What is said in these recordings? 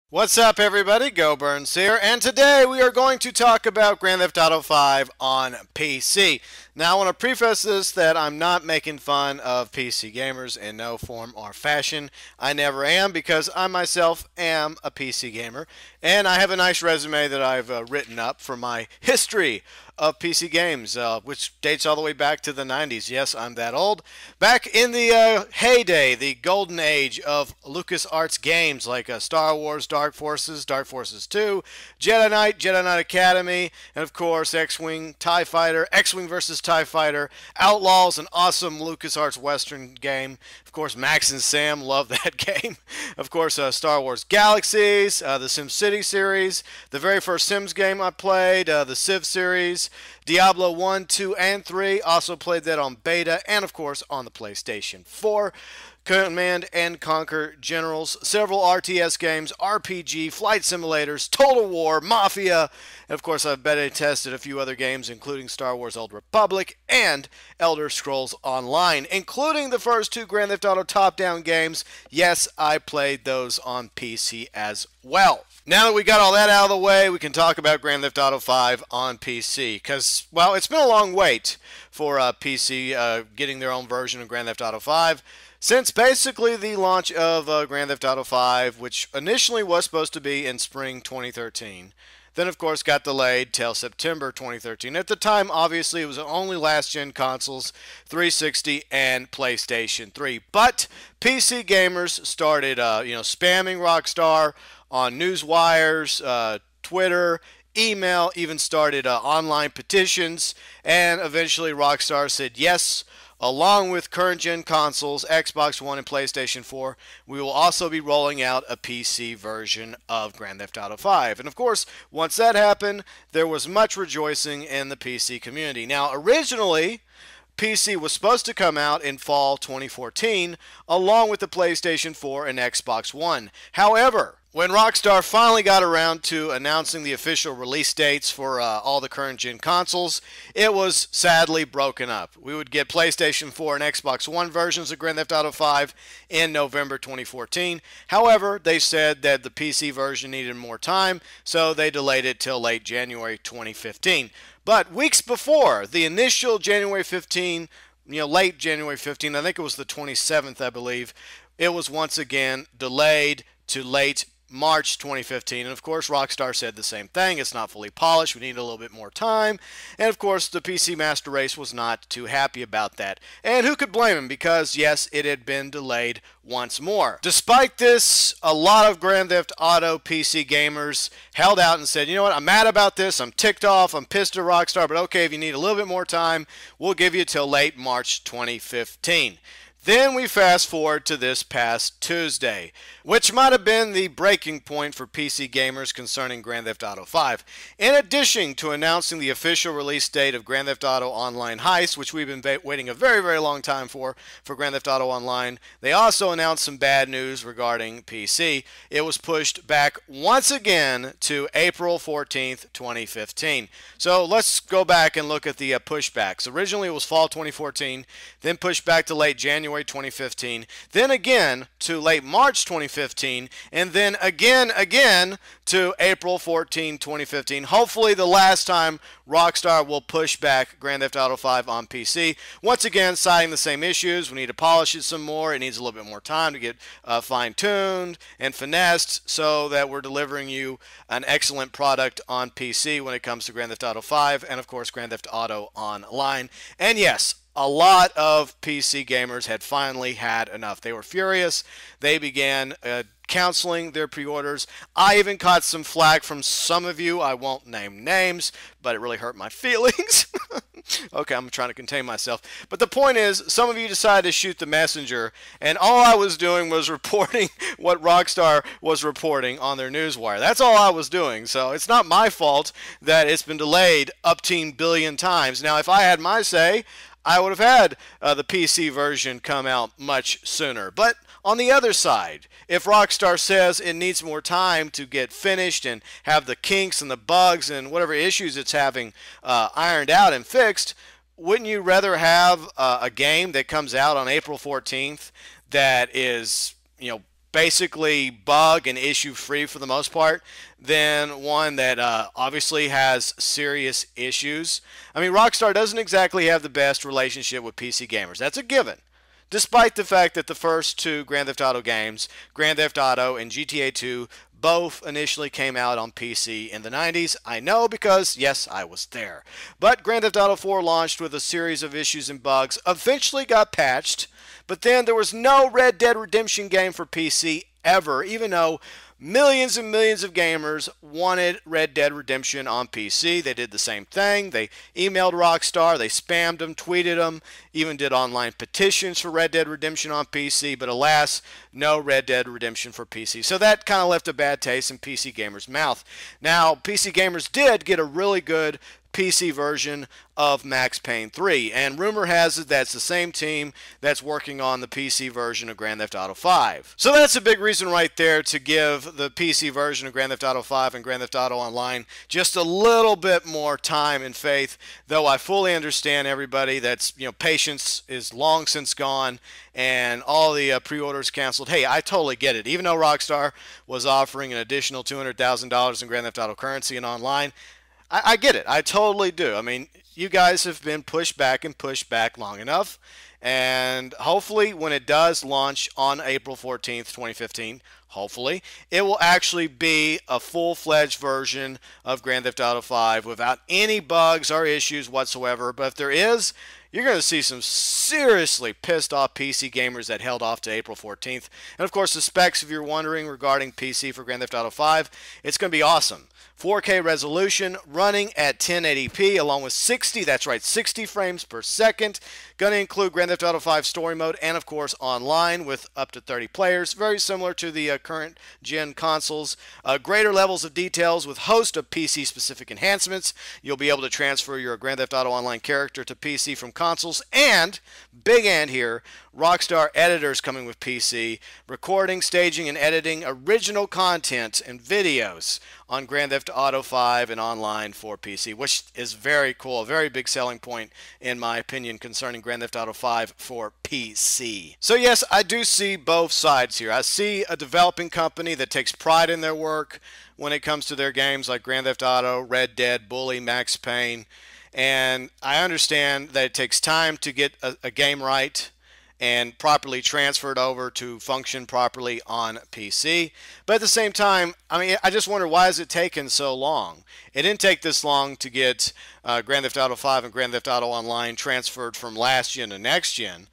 What's up, everybody? GeauxBurns here, and today we are going to talk about Grand Theft Auto 5 on PC. Now, I want to preface this that I'm not making fun of PC gamers in no form or fashion. I never am, because I myself am a PC gamer, and I have a nice resume that I've written up for my history of PC games, which dates all the way back to the 90s. Yes, I'm that old. Back in the heyday, the golden age of LucasArts games like Star Wars, Dark Forces 2, Jedi Knight Academy, and of course X-Wing, TIE Fighter, X-Wing versus TIE Fighter, Outlaws, an awesome LucasArts Western game. Of course, Max and Sam, love that game. Of course, Star Wars Galaxies, the SimCity series, the very first Sims game I played, the Civ series, Diablo 1, 2, and 3. Also played that on beta and, of course, on the PlayStation 4. Command and Conquer Generals, several RTS games, RPG, flight simulators, Total War, Mafia, and of course I've beta tested a few other games including Star Wars Old Republic and Elder Scrolls Online, including the first two Grand Theft Auto top-down games. Yes, I played those on PC as well. Now that we got all that out of the way, we can talk about Grand Theft Auto 5 on PC. Because, well, it's been a long wait for PC getting their own version of Grand Theft Auto 5. Since basically the launch of Grand Theft Auto 5, which initially was supposed to be in spring 2013, then of course got delayed till September 2013. At the time, obviously, it was only last-gen consoles, 360 and PlayStation 3. But PC gamers started, spamming Rockstar on news wires, Twitter, email, even started online petitions, and eventually Rockstar said yes. Along with current-gen consoles, Xbox One and PlayStation 4, we will also be rolling out a PC version of Grand Theft Auto 5. And of course, once that happened, there was much rejoicing in the PC community. Now, originally, PC was supposed to come out in fall 2014, along with the PlayStation 4 and Xbox One. However, when Rockstar finally got around to announcing the official release dates for all the current-gen consoles, it was sadly broken up. We would get PlayStation 4 and Xbox One versions of Grand Theft Auto 5 in November 2014. However, they said that the PC version needed more time, so they delayed it till late January 2015. But weeks before the initial January 15, late January 15, I think it was the 27th, I believe, it was once again delayed to late March 2015, and of course Rockstar said the same thing. It's not fully polished, we need a little bit more time, and of course the PC Master Race was not too happy about that. And who could blame him, because yes, it had been delayed once more. Despite this, a lot of Grand Theft Auto PC gamers held out and said, you know what, I'm mad about this, I'm ticked off, I'm pissed at Rockstar, but okay, if you need a little bit more time, we'll give you till late March 2015. Then we fast forward to this past Tuesday, which might have been the breaking point for PC gamers concerning Grand Theft Auto 5. In addition to announcing the official release date of Grand Theft Auto Online Heist, which we've been waiting a very, very long time for Grand Theft Auto Online, they also announced some bad news regarding PC. It was pushed back once again to April 14th, 2015. So let's go back and look at the pushbacks. Originally it was fall 2014, then pushed back to late January 2015, then again to late March 2015, and then again to April 14, 2015. Hopefully the last time Rockstar will push back Grand Theft Auto 5 on PC. Once again, citing the same issues. We need to polish it some more. It needs a little bit more time to get fine-tuned and finessed so that we're delivering you an excellent product on PC when it comes to Grand Theft Auto 5 and, of course, Grand Theft Auto Online. And yes, a lot of PC gamers had finally had enough. They were furious. They began canceling their pre-orders. I even caught some flack from some of you. I won't name names, but it really hurt my feelings. Okay, I'm trying to contain myself. But the point is, some of you decided to shoot the messenger, and all I was doing was reporting what Rockstar was reporting on their newswire. That's all I was doing. So it's not my fault that it's been delayed upteen billion times. Now, if I had my say, I would have had the PC version come out much sooner. But on the other side, if Rockstar says it needs more time to get finished and have the kinks and the bugs and whatever issues it's having ironed out and fixed, wouldn't you rather have a game that comes out on April 14th that is, basically bug and issue free for the most part than one that obviously has serious issues. I mean, Rockstar doesn't exactly have the best relationship with PC gamers. That's a given. Despite the fact that the first two Grand Theft Auto games, Grand Theft Auto and GTA 2, both initially came out on PC in the 90s. I know because, yes, I was there. But Grand Theft Auto 4 launched with a series of issues and bugs, eventually got patched, but then there was no Red Dead Redemption game for PC ever, even though millions and millions of gamers wanted Red Dead Redemption on PC. They did the same thing. They emailed Rockstar, they spammed them, tweeted them, even did online petitions for Red Dead Redemption on PC, but alas, no Red Dead Redemption for PC. So that kind of left a bad taste in PC gamers' mouth. Now, PC gamers did get a really good PC version of Max Payne 3, and rumor has it that's the same team that's working on the PC version of Grand Theft Auto 5. So that's a big reason right there to give the PC version of Grand Theft Auto 5 and Grand Theft Auto Online just a little bit more time and faith, though I fully understand everybody that's, patience is long since gone and all the pre-orders canceled. Hey, I totally get it. Even though Rockstar was offering an additional $200,000 in Grand Theft Auto currency and online, I get it. I totally do. I mean, you guys have been pushed back and pushed back long enough. And hopefully when it does launch on April 14th, 2015, hopefully, it will actually be a full-fledged version of Grand Theft Auto 5 without any bugs or issues whatsoever. But if there is, you're going to see some seriously pissed off PC gamers that held off to April 14th. And of course, the specs, if you're wondering regarding PC for Grand Theft Auto 5, it's going to be awesome. 4K resolution running at 1080p along with 60, that's right, 60 frames per second. Going to include Grand Theft Auto 5 story mode and of course online with up to 30 players. Very similar to the current gen consoles. Greater levels of details with host of PC specific enhancements. You'll be able to transfer your Grand Theft Auto Online character to PC from consoles, and big and here, Rockstar editors coming with PC, recording, staging, and editing original content and videos on Grand Theft Auto 5 and online for PC, which is very cool, a very big selling point in my opinion concerning Grand Theft Auto 5 for PC. So yes, I do see both sides here. I see a developing company that takes pride in their work when it comes to their games like Grand Theft Auto, Red Dead, Bully, Max Payne, and I understand that it takes time to get a game right and properly transferred over to function properly on PC. But at the same time, I mean, I just wonder, why has it taken so long? It didn't take this long to get Grand Theft Auto 5 and Grand Theft Auto Online transferred from last gen to next gen.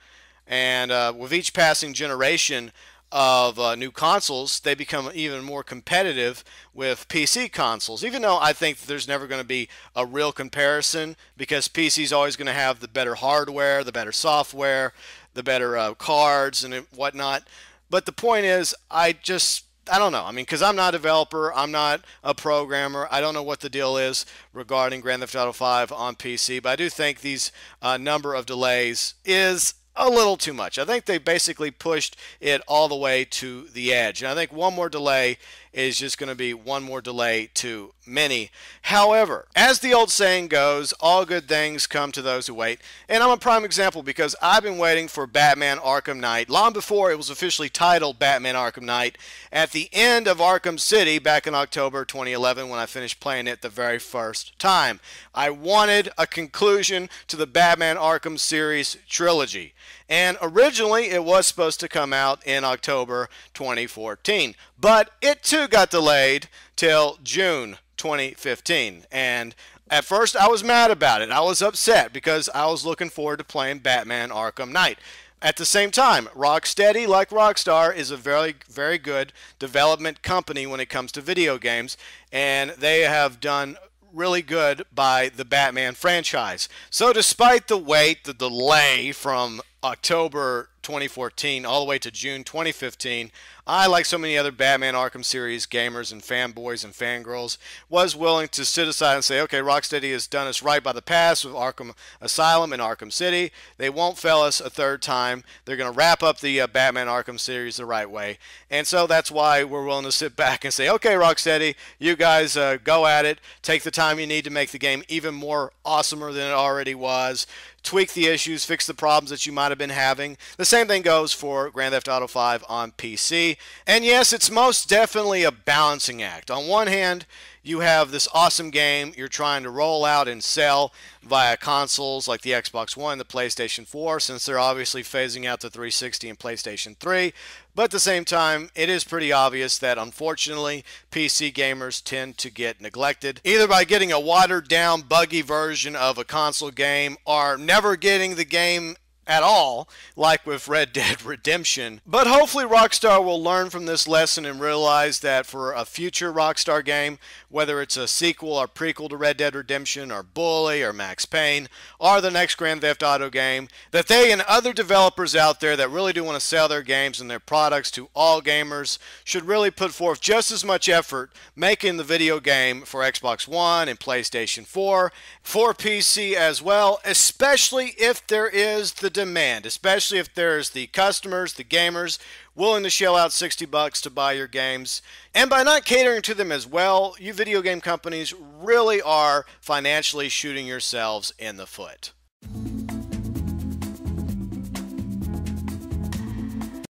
And with each passing generation of new consoles, they become even more competitive with PC consoles, even though I think that there's never going to be a real comparison because PC is always going to have the better hardware, the better software, the better cards and whatnot. But the point is, I don't know. I mean, because I'm not a developer, I'm not a programmer, I don't know what the deal is regarding Grand Theft Auto 5 on PC, but I do think these number of delays is a little too much. I think they basically pushed it all the way to the edge. And I think one more delay is just going to be one more delay too many. However, as the old saying goes, all good things come to those who wait. And I'm a prime example because I've been waiting for Batman Arkham Knight long before it was officially titled Batman Arkham Knight at the end of Arkham City back in October 2011 when I finished playing it the very first time. I wanted a conclusion to the Batman Arkham series trilogy. And originally it was supposed to come out in October 2014, but it too got delayed till June 2015. And at first I was mad about it. I was upset because I was looking forward to playing Batman Arkham Knight. At the same time, Rocksteady, like Rockstar, is a very, very good development company when it comes to video games, and they have done really good by the Batman franchise. So despite the wait, the delay from October 2014 all the way to June 2015, I, like so many other Batman Arkham series gamers and fanboys and fangirls, was willing to sit aside and say, okay, Rocksteady has done us right by the past with Arkham Asylum and Arkham City. They won't fail us a third time. They're going to wrap up the Batman Arkham series the right way. And so that's why we're willing to sit back and say, okay, Rocksteady, you guys go at it. Take the time you need to make the game even more awesomer than it already was. Tweak the issues, fix the problems that you might have been having. The same thing goes for Grand Theft Auto 5 on PC. PC. And yes, it's most definitely a balancing act. On one hand, you have this awesome game you're trying to roll out and sell via consoles like the Xbox One, the PlayStation 4, since they're obviously phasing out the 360 and PlayStation 3. But at the same time, it is pretty obvious that unfortunately, PC gamers tend to get neglected, either by getting a watered down, buggy version of a console game or never getting the game at all, like with Red Dead Redemption. But hopefully Rockstar will learn from this lesson and realize that for a future Rockstar game, whether it's a sequel or prequel to Red Dead Redemption or Bully or Max Payne or the next Grand Theft Auto game, that they and other developers out there that really do want to sell their games and their products to all gamers should really put forth just as much effort making the video game for Xbox One and PlayStation 4, for PC as well, especially if there is the demand, especially if there's the customers, the gamers, willing to shell out $60 to buy your games. And by not catering to them as well, you video game companies really are financially shooting yourselves in the foot.